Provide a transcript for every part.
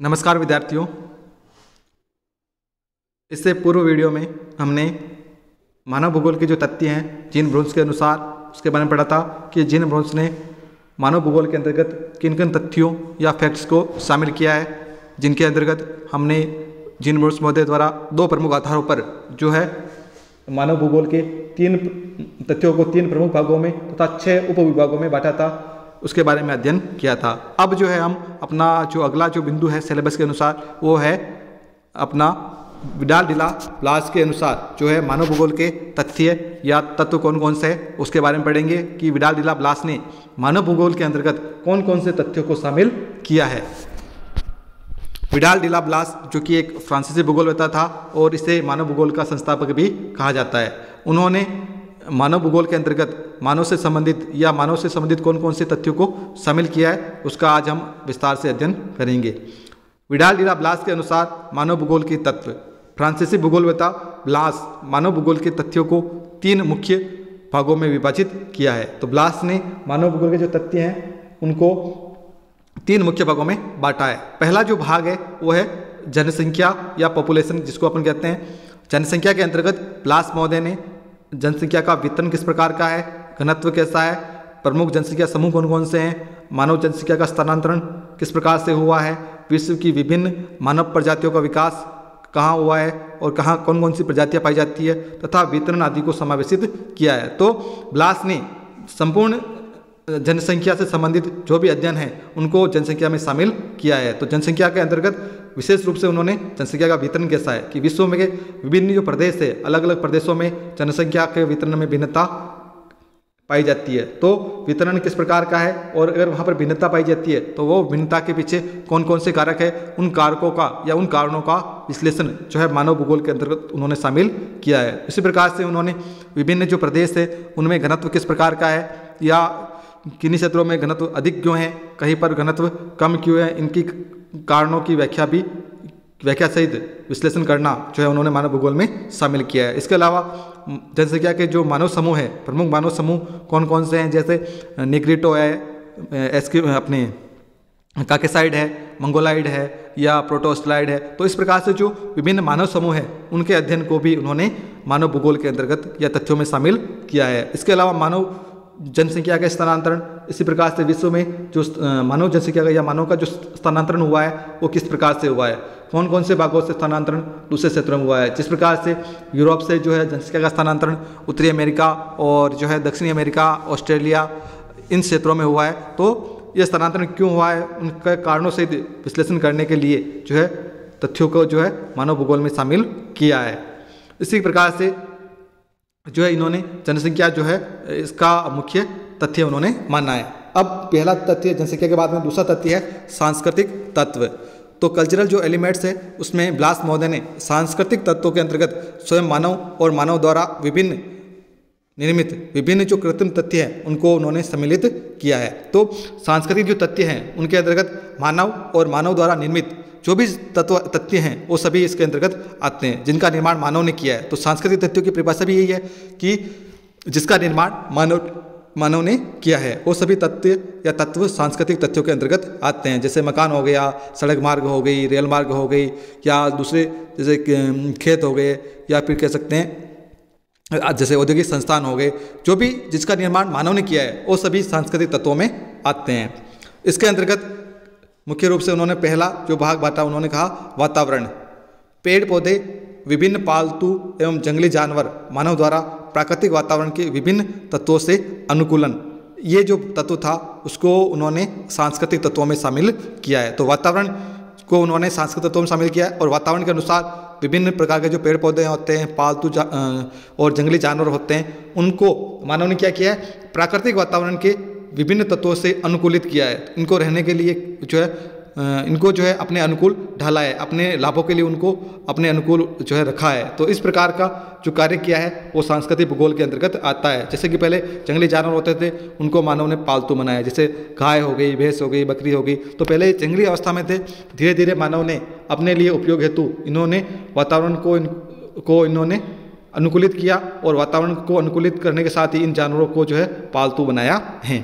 नमस्कार विद्यार्थियों। इससे पूर्व वीडियो में हमने मानव भूगोल के जो तथ्य हैं जीन ब्रोन्स के अनुसार उसके बारे में पढ़ा था कि जीन ब्रोन्स ने मानव भूगोल के अंतर्गत किन किन तथ्यों या फैक्ट्स को शामिल किया है, जिनके अंतर्गत हमने जीन ब्रोन्स महोदय द्वारा दो प्रमुख आधारों पर जो है मानव भूगोल के तीन तथ्यों को तीन प्रमुख भागों में तथा 6 उपविभागों में बांटा था, उसके बारे में अध्ययन किया था। अब जो है हम अपना जो अगला जो बिंदु है सिलेबस के अनुसार वो है अपना विडाल डिला ब्लास के अनुसार जो है मानव भूगोल के तथ्य या तत्व कौन कौन से हैं उसके बारे में पढ़ेंगे कि विडाल डिला ब्लास ने मानव भूगोल के अंतर्गत कौन कौन से तथ्यों को शामिल किया है। विडाल डिला ब्लास जो कि एक फ्रांसीसी भूगोलवेत्ता था और इसे मानव भूगोल का संस्थापक भी कहा जाता है। उन्होंने मानव भूगोल के अंतर्गत मानव से संबंधित कौन कौन से तथ्यों को शामिल किया है उसका आज हम विस्तार से अध्ययन करेंगे। विडाल डिला ब्लास के अनुसार मानव भूगोल के तत्व। फ्रांसीसी भूगोलवेत्ता ब्लास मानव भूगोल के तथ्यों को 3 मुख्य भागों में विभाजित किया है। तो ब्लास ने मानव भूगोल के जो तथ्य हैं उनको 3 मुख्य भागों में बांटा है। पहला जो भाग है वो है जनसंख्या या पॉपुलेशन, जिसको अपन कहते हैं। जनसंख्या के अंतर्गत ब्लास महोदय ने जनसंख्या का वितरण किस प्रकार का है, घनत्व कैसा है, प्रमुख जनसंख्या समूह कौन कौन से हैं, मानव जनसंख्या का स्थानांतरण किस प्रकार से हुआ है, विश्व की विभिन्न मानव प्रजातियों का विकास कहाँ हुआ है और कहाँ कौन कौन सी प्रजातियाँ पाई जाती है तथा वितरण आदि को समावेशित किया है। तो ब्लास ने संपूर्ण जनसंख्या से संबंधित जो भी अध्ययन है उनको जनसंख्या में शामिल किया है। तो जनसंख्या के अंतर्गत विशेष रूप से उन्होंने जनसंख्या का वितरण कैसा है कि विश्व में विभिन्न जो प्रदेश है अलग अलग प्रदेशों में जनसंख्या के वितरण में भिन्नता पाई जाती है। तो वितरण किस प्रकार का है और अगर वहाँ पर भिन्नता पाई जाती है तो वो भिन्नता के पीछे कौन कौन से कारक है, उन कारकों का या उन कारणों का विश्लेषण जो है मानव भूगोल के अंतर्गत उन्होंने शामिल किया है। इसी प्रकार से उन्होंने विभिन्न जो प्रदेश है उनमें घनत्व किस प्रकार का है या किन्हीं क्षेत्रों में घनत्व अधिक क्यों है, कहीं पर घनत्व कम क्यों है, इनकी कारणों की व्याख्या सहित विश्लेषण करना जो है उन्होंने मानव भूगोल में शामिल किया है। इसके अलावा जनसंख्या के जो मानव समूह है, प्रमुख मानव समूह कौन कौन से हैं, जैसे निग्रिटो है, अपने काकेसाइड है, मंगोलाइड है या प्रोटोस्लाइड है। तो इस प्रकार से जो विभिन्न मानव समूह है उनके अध्ययन को भी उन्होंने मानव भूगोल के अंतर्गत या तथ्यों में शामिल किया है। इसके अलावा मानव जनसंख्या का स्थानांतरण, इसी प्रकार से विश्व में जो मानव जनसंख्या का या मानव का जो स्थानांतरण हुआ है वो किस प्रकार से हुआ है, कौन कौन से भागों से स्थानांतरण दूसरे क्षेत्रों में हुआ है। जिस प्रकार से यूरोप से जो है जनसंख्या का स्थानांतरण उत्तरी अमेरिका और जो है दक्षिणी अमेरिका, ऑस्ट्रेलिया, इन क्षेत्रों में हुआ है। तो ये स्थानांतरण क्यों हुआ है उनके कारणों से विश्लेषण करने के लिए जो है तथ्यों को जो है मानव भूगोल में शामिल किया है। इसी प्रकार से जो है इन्होंने जनसंख्या जो है इसका मुख्य तथ्य उन्होंने माना है। अब पहला तथ्य जनसंख्या के बाद में दूसरा तथ्य है सांस्कृतिक तत्व। तो कल्चरल जो एलिमेंट्स है उसमें ब्लास महोदय ने सांस्कृतिक तत्वों के अंतर्गत स्वयं मानव और मानव द्वारा निर्मित विभिन्न जो कृत्रिम तथ्य हैं उनको उन्होंने सम्मिलित किया है। तो सांस्कृतिक जो तथ्य हैं उनके अंतर्गत मानव और मानव द्वारा निर्मित जो भी तथ्य हैं वो सभी इसके अंतर्गत आते हैं जिनका निर्माण मानव ने किया है। तो सांस्कृतिक तथ्यों की परिभाषा भी यही है कि जिसका निर्माण मानव ने किया है वो सभी तथ्य या तत्व सांस्कृतिक तथ्यों के अंतर्गत आते हैं। जैसे मकान हो गया, सड़क मार्ग हो गई, रेल मार्ग हो गई या दूसरे जैसे खेत हो गए या फिर कह सकते हैं जैसे औद्योगिक संस्थान हो गए, जो भी जिसका निर्माण मानव ने किया है वो सभी सांस्कृतिक तत्वों में आते हैं। इसके अंतर्गत मुख्य रूप से उन्होंने पहला जो भाग बांटा उन्होंने कहा वातावरण। पेड़ पौधे, विभिन्न पालतू एवं जंगली जानवर मानव द्वारा प्राकृतिक वातावरण के विभिन्न तत्वों से अनुकूलन, ये जो तत्व था उसको उन्होंने सांस्कृतिक तत्वों में शामिल किया है। तो वातावरण को उन्होंने सांस्कृतिक तत्वों में शामिल किया है और वातावरण के अनुसार विभिन्न प्रकार के जो पेड़ पौधे होते हैं, पालतू और जंगली जानवर होते हैं, उनको मानव ने क्या किया है, प्राकृतिक वातावरण के विभिन्न तत्वों से अनुकूलित किया है। इनको रहने के लिए जो है इनको जो है अपने अनुकूल ढाला है, अपने लाभों के लिए उनको अपने अनुकूल जो है रखा है। तो इस प्रकार का जो कार्य किया है वो सांस्कृतिक भूगोल के अंतर्गत आता है। जैसे कि पहले जंगली जानवर होते थे उनको मानव ने पालतू बनाया, जैसे गाय हो गई, भैंस हो गई, बकरी हो गई। तो पहले जंगली अवस्था में थे, धीरे धीरे मानव ने अपने लिए उपयोग हेतु इन्होंने वातावरण को इन्होंने अनुकूलित किया और वातावरण को अनुकूलित करने के साथ ही इन जानवरों को जो है पालतू बनाया है।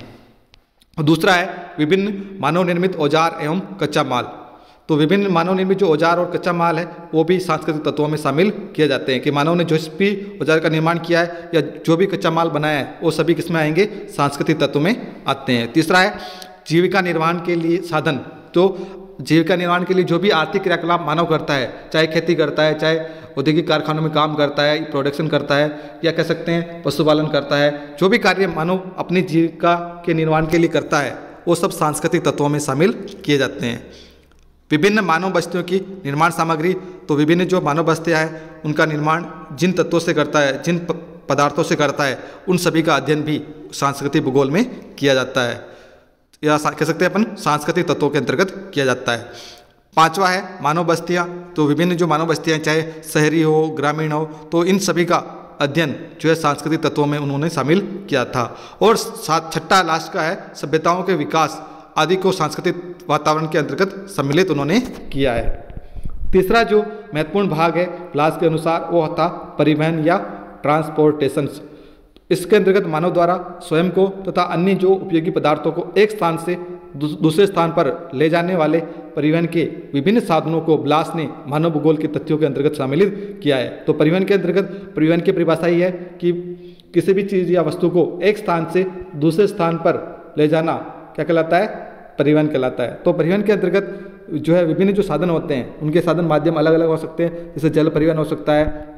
दूसरा है विभिन्न मानव निर्मित औजार एवं कच्चा माल। तो विभिन्न मानव निर्मित जो औजार और कच्चा माल है वो भी सांस्कृतिक तत्वों में शामिल किए जाते हैं कि मानव ने जो भी औजार का निर्माण किया है या जो भी कच्चा माल बनाया है वो सभी किसमें आएंगे, सांस्कृतिक तत्व में आते हैं। तीसरा है जीविका निर्माण के लिए साधन। तो जीविका निर्माण के लिए जो भी आर्थिक क्रियाकलाप मानव करता है, चाहे खेती करता है, चाहे औद्योगिक कारखानों में काम करता है, प्रोडक्शन करता है, या कह सकते हैं पशुपालन करता है, जो भी कार्य मानव अपनी जीविका के निर्माण के लिए करता है वो सब सांस्कृतिक तत्वों में शामिल किए जाते हैं। विभिन्न मानव बस्तियों की निर्माण सामग्री। तो विभिन्न जो मानव बस्तियाँ हैं उनका निर्माण जिन तत्वों से करता है, जिन पदार्थों से करता है, उन सभी का अध्ययन भी सांस्कृतिक भूगोल में किया जाता है, या कह सकते हैं अपन सांस्कृतिक तत्वों के अंतर्गत किया जाता है। पांचवा है मानव बस्तियाँ। तो विभिन्न जो मानव बस्तियाँ चाहे शहरी हो, ग्रामीण हो, तो इन सभी का अध्ययन जो है सांस्कृतिक तत्वों में उन्होंने शामिल किया था। और छठा लास्ट का है सभ्यताओं के विकास आदि को सांस्कृतिक वातावरण के अंतर्गत सम्मिलित उन्होंने किया है। तीसरा जो महत्वपूर्ण भाग है ब्लास के अनुसार वो होता परिवहन या ट्रांसपोर्टेशन। इसके अंतर्गत मानव द्वारा स्वयं को तथा अन्य जो उपयोगी पदार्थों को एक स्थान से दूसरे स्थान पर ले जाने वाले परिवहन के विभिन्न साधनों को ब्लास ने मानव भूगोल के तथ्यों के अंतर्गत सम्मिलित किया है। तो परिवहन के अंतर्गत परिवहन की परिभाषा ही है कि किसी भी चीज़ या वस्तु को एक स्थान से दूसरे स्थान पर ले जाना क्या कहलाता है, परिवहन कहलाता है। तो परिवहन के अंतर्गत जो है विभिन्न जो साधन होते हैं उनके साधन माध्यम अलग अलग हो सकते हैं, जैसे जल परिवहन हो सकता है,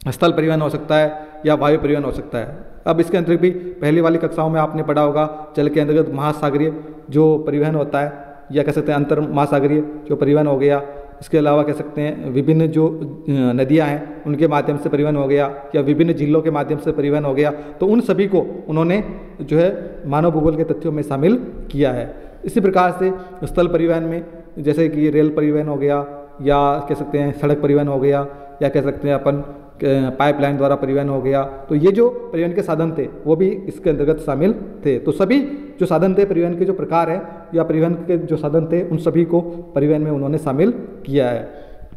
स्थल परिवहन हो सकता है, या वायु परिवहन हो सकता है। अब इसके अंतर्गत भी पहली वाली कक्षाओं में आपने पढ़ा होगा जल के अंतर्गत महासागरीय जो परिवहन होता है, या कह सकते हैं अंतर महासागरीय जो परिवहन हो गया। इसके अलावा कह सकते हैं विभिन्न जो नदियां हैं उनके माध्यम से परिवहन हो गया, या विभिन्न जिलों के माध्यम से परिवहन हो गया। तो उन सभी को उन्होंने जो है मानव भूगोल के तथ्यों में शामिल किया है। इसी प्रकार से स्थल परिवहन में जैसे कि रेल परिवहन हो गया, या कह सकते हैं सड़क परिवहन हो गया, या कह सकते हैं अपन पाइपलाइन द्वारा परिवहन हो गया। तो ये जो परिवहन के साधन थे वो भी इसके अंतर्गत शामिल थे। तो सभी जो साधन थे परिवहन के जो प्रकार हैं या परिवहन के जो साधन थे उन सभी को परिवहन में उन्होंने शामिल किया है।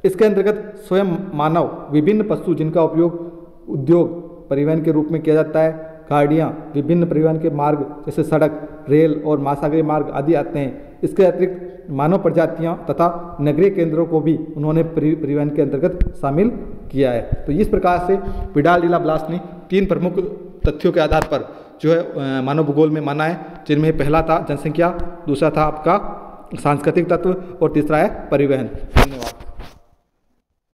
इसके अंतर्गत स्वयं मानव विभिन्न पशु जिनका उपयोग उद्योग परिवहन के रूप में किया जाता है, गाड़ियाँ, विभिन्न परिवहन के मार्ग जैसे सड़क, रेल और महासागरीय मार्ग आदि आते हैं। इसके अतिरिक्त मानव प्रजातियाँ तथा नगरीय केंद्रों को भी उन्होंने परिवहन के अंतर्गत शामिल किया है। तो इस प्रकार से विडाल डिला ब्लास ने 3 प्रमुख तथ्यों के आधार पर जो है मानव भूगोल में माना है, जिनमें पहला था जनसंख्या, दूसरा था आपका सांस्कृतिक तत्व और तीसरा है परिवहन। धन्यवाद।